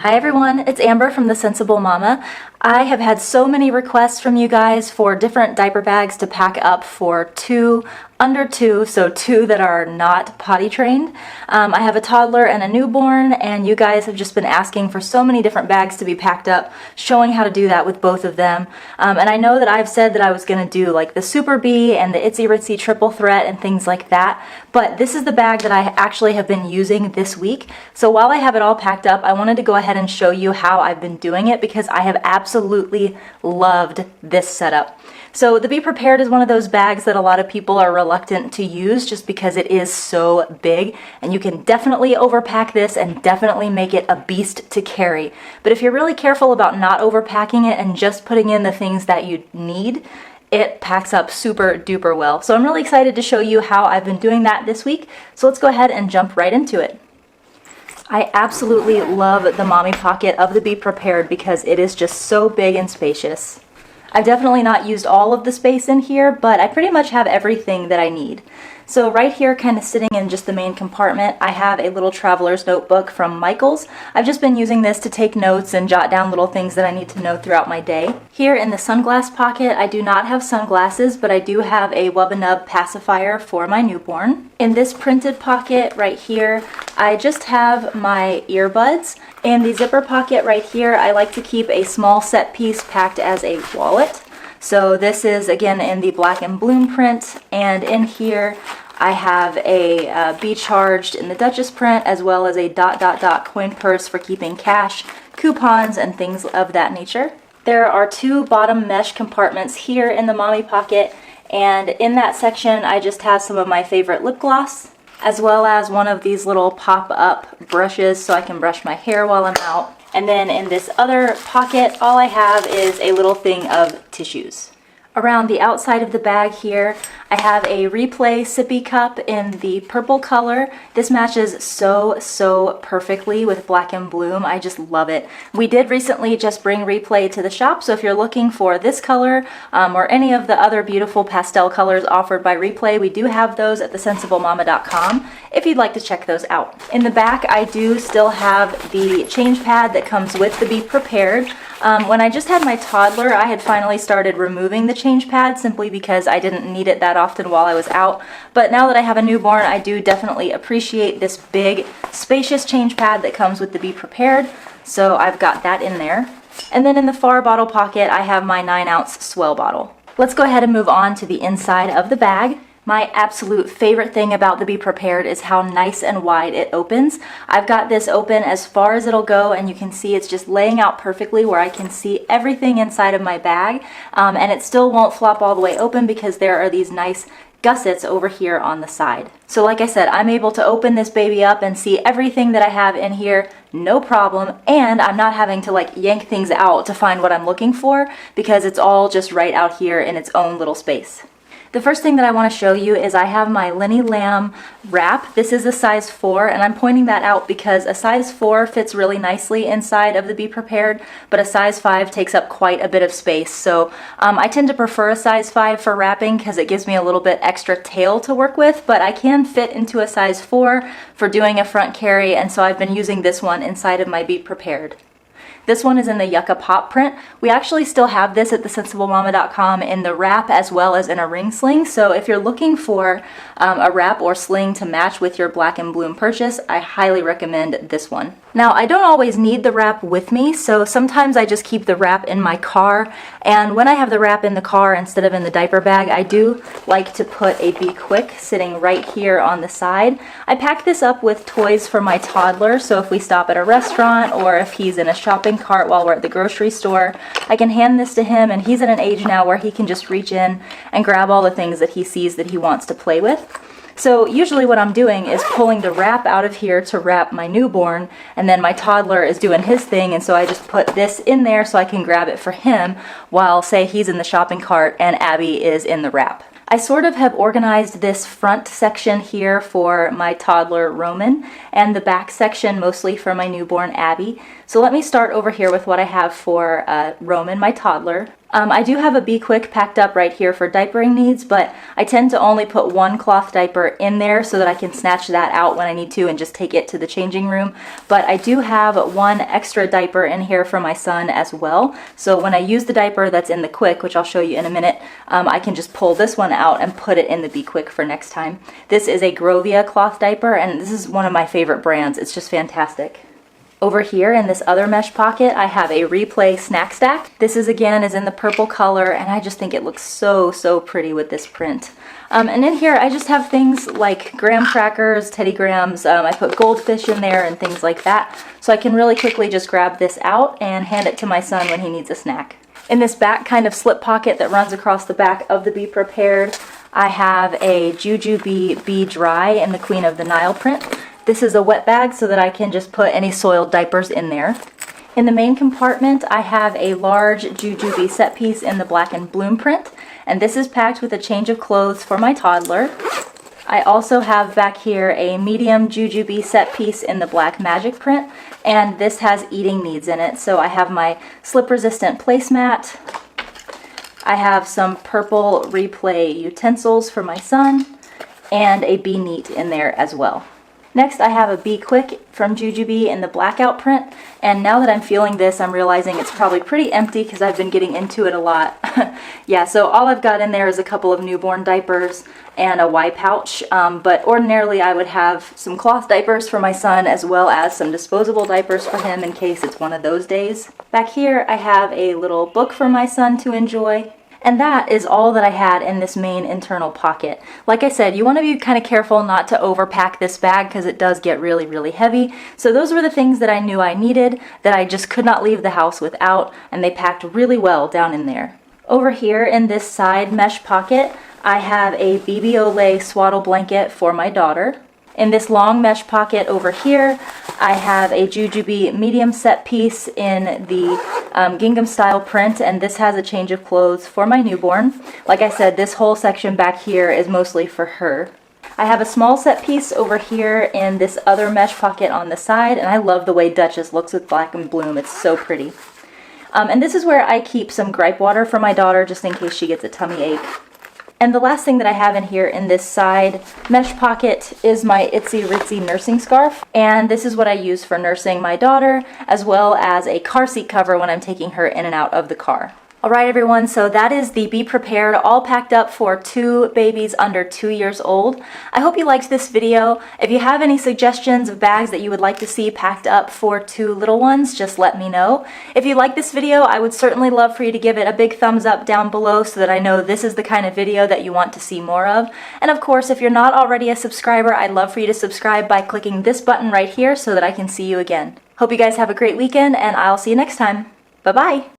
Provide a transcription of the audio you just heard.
Hi everyone, it's Amber from The Sensible Mama. I have had so many requests from you guys for different diaper bags to pack up for under two, so two that are not potty trained. I have a toddler and a newborn, and you guys have just been asking for so many different bags to be packed up, showing how to do that with both of them. And I know that I've said that I was going to do like the Super Bee and the Itsy Itsy triple threat and things like that, but this is the bag that I actually have been using this week. So while I have it all packed up, I wanted to go ahead and show you how I've been doing it because I have absolutely loved this setup. So the Be Prepared is one of those bags that a lot of people are reluctant to use just because it is so big, and you can definitely overpack this and definitely make it a beast to carry. But if you're really careful about not overpacking it and just putting in the things that you need, it packs up super duper well. So I'm really excited to show you how I've been doing that this week. So let's go ahead and jump right into it. I absolutely love the mommy pocket of the Be Prepared because it is just so big and spacious. I've definitely not used all of the space in here, but I pretty much have everything that I need. So right here, kind of sitting in just the main compartment, I have a little traveler's notebook from Michaels. I've just been using this to take notes and jot down little things that I need to know throughout my day. Here in the sunglass pocket, I do not have sunglasses, but I do have a Wubba Nub pacifier for my newborn. In this printed pocket right here, I just have my earbuds. In the zipper pocket right here, I like to keep a small set piece packed as a wallet. So this is again in the black and bloom print, and in here I have a Be Charged in the Duchess print, as well as a ... coin purse for keeping cash, coupons, and things of that nature. There are two bottom mesh compartments here in the mommy pocket, and in that section I just have some of my favorite lip gloss, as well as one of these little pop-up brushes so I can brush my hair while I'm out. And then in this other pocket, all I have is a little thing of tissues. Around the outside of the bag here, I have a Replay Sippy Cup in the purple color. This matches so perfectly with black and bloom. I just love it. We did recently just bring Replay to the shop, so if you're looking for this color or any of the other beautiful pastel colors offered by Replay, we do have those at thesensiblemama.com if you'd like to check those out. In the back, I do still have the change pad that comes with the Be Prepared. When I just had my toddler, I had finally started removing the change pad simply because I didn't need it that often while I was out. But now that I have a newborn, I do definitely appreciate this big, spacious change pad that comes with the Be Prepared. So I've got that in there. And then in the far bottle pocket, I have my 9-ounce Swell bottle. Let's go ahead and move on to the inside of the bag. My absolute favorite thing about the Be Prepared is how nice and wide it opens. I've got this open as far as it'll go, and you can see it's just laying out perfectly where I can see everything inside of my bag, and it still won't flop all the way open because there are these nice gussets over here on the side. So like I said, I'm able to open this baby up and see everything that I have in here, no problem, and I'm not having to like yank things out to find what I'm looking for because it's all just right out here in its own little space. The first thing that I want to show you is I have my Lenny Lamb wrap. This is a size 4, and I'm pointing that out because a size 4 fits really nicely inside of the Be Prepared, but a size 5 takes up quite a bit of space. So I tend to prefer a size 5 for wrapping because it gives me a little bit extra tail to work with, but I can fit into a size 4 for doing a front carry, and so I've been using this one inside of my Be Prepared. This one is in the Yucca Pop print. We actually still have this at thesensiblemama.com in the wrap as well as in a ring sling. So if you're looking for a wrap or sling to match with your black and bloom purchase, I highly recommend this one. Now, I don't always need the wrap with me, so sometimes I just keep the wrap in my car. And when I have the wrap in the car instead of in the diaper bag, I do like to put a Be Quick sitting right here on the side. I pack this up with toys for my toddler, so if we stop at a restaurant or if he's in a shopping cart while we're at the grocery store, I can hand this to him, and he's at an age now where he can just reach in and grab all the things that he sees that he wants to play with. So usually what I'm doing is pulling the wrap out of here to wrap my newborn, and then my toddler is doing his thing, and so I just put this in there so I can grab it for him while, say, he's in the shopping cart and Abby is in the wrap. I sort of have organized this front section here for my toddler Roman and the back section mostly for my newborn Abby. So let me start over here with what I have for Roman, my toddler. I do have a Be Quick packed up right here for diapering needs, but I tend to only put one cloth diaper in there so that I can snatch that out when I need to and just take it to the changing room. But I do have one extra diaper in here for my son as well. So when I use the diaper that's in the Quick, which I'll show you in a minute, I can just pull this one out and put it in the Be Quick for next time. This is a Grovia cloth diaper, and this is one of my favorite brands. It's just fantastic. Over here in this other mesh pocket, I have a Replay snack stack. This is in the purple color, and I just think it looks so pretty with this print. And in here, I just have things like graham crackers, Teddy Grahams. I put goldfish in there and things like that. So I can really quickly just grab this out and hand it to my son when he needs a snack. In this back kind of slip pocket that runs across the back of the Be Prepared, I have a Jujube Be Dry in the Queen of the Nile print. This is a wet bag so that I can just put any soiled diapers in there. In the main compartment, I have a large Jujube set piece in the Black and Bloom print, and this is packed with a change of clothes for my toddler. I also have back here a medium Jujube set piece in the Black Magic print, and this has eating needs in it. So I have my slip-resistant placemat. I have some purple Replay utensils for my son, and a Be Neat in there as well. Next, I have a Be Quick from Jujube in the blackout print, and now that I'm feeling this, I'm realizing it's probably pretty empty because I've been getting into it a lot. Yeah, so all I've got in there is a couple of newborn diapers and a Y pouch, but ordinarily I would have some cloth diapers for my son as well as some disposable diapers for him in case it's one of those days. Back here, I have a little book for my son to enjoy. And that is all that I had in this main internal pocket. Like I said, you want to be kind of careful not to overpack this bag because it does get really heavy. So those were the things that I knew I needed that I just could not leave the house without, and they packed really well down in there. Over here in this side mesh pocket, I have a BB Olay swaddle blanket for my daughter. In this long mesh pocket over here, I have a Jujube medium set piece in the gingham style print, and this has a change of clothes for my newborn. Like I said, this whole section back here is mostly for her. I have a small set piece over here in this other mesh pocket on the side, and I love the way Duchess looks with Black and Bloom. It's so pretty. And this is where I keep some gripe water for my daughter just in case she gets a tummy ache. And the last thing that I have in here in this side mesh pocket is my Itsy nursing scarf. And this is what I use for nursing my daughter, as well as a car seat cover when I'm taking her in and out of the car. Alright everyone, so that is the Be Prepared all packed up for 2 babies under 2 years old. I hope you liked this video. If you have any suggestions of bags that you would like to see packed up for 2 little ones, just let me know. If you like this video, I would certainly love for you to give it a big thumbs up down below so that I know this is the kind of video that you want to see more of. And of course, if you're not already a subscriber, I'd love for you to subscribe by clicking this button right here so that I can see you again. Hope you guys have a great weekend, and I'll see you next time. Bye-bye!